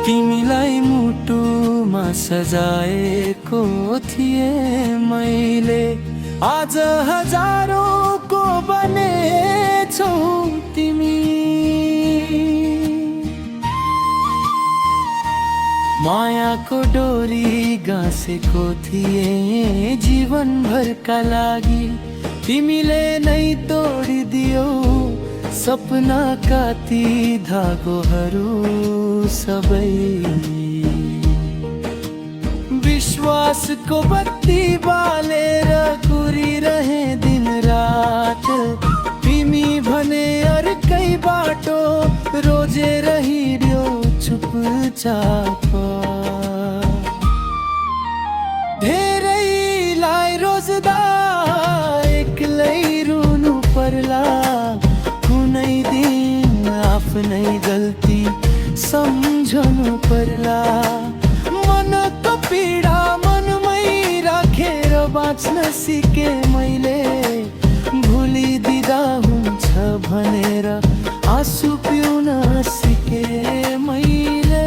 तिमीलाई मुटुमा सजाएको थिए मैले, आज हजारौंको बनेछौ तिमी। मायाको डोरी गाँसेको थिए जीवनभरका लागि, तिमीले नै तोडिदियौ सपनाका ती धागोहरू सबै। विश्वासको बत्ती बालेर कुरिरहे दिन रात, तिमी भने अर्कै बाटो रोजेर हिँड्यौ चुपचाप। धेरैलाई रोज्दा एक्लै रुनु पर्ला, कुनै दिन आफ्नै गल्ती सम्झनु पर्ला। मनको पीडा मनमै राखेर बाँच्न सिके मैले, भुलिदिँदा हुन्छ भनेर आँसु पिउन सिके मैले।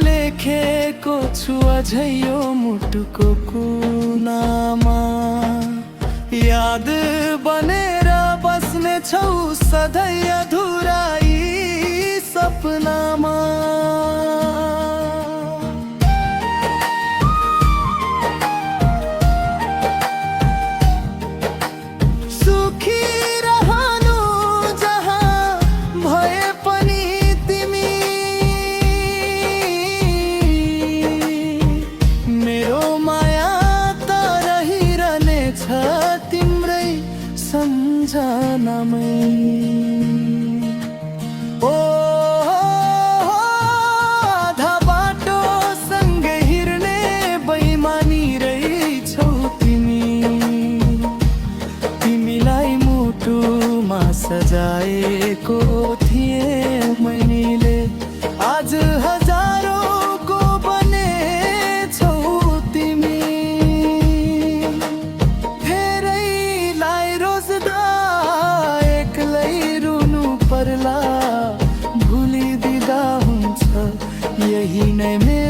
लेखेको छु अझै यो मुटुको कुनामा, याद बनेर बस्ने छौ सधैँ अधुरा यी सपनामा। सुखी रहनु जहाँ भए पनि तिमी, तिम्रै सम्झनामै। ओ आधा बाटो सँगै हिँड्ने बैमानी रहेछौ तिमी। तिमीलाई मुटुमा सजाएको थिए मैले, आज हजारौंको बनेछौ तिमी। पर्ला भुलिदिँदा हुन्छ, यही नै मेरो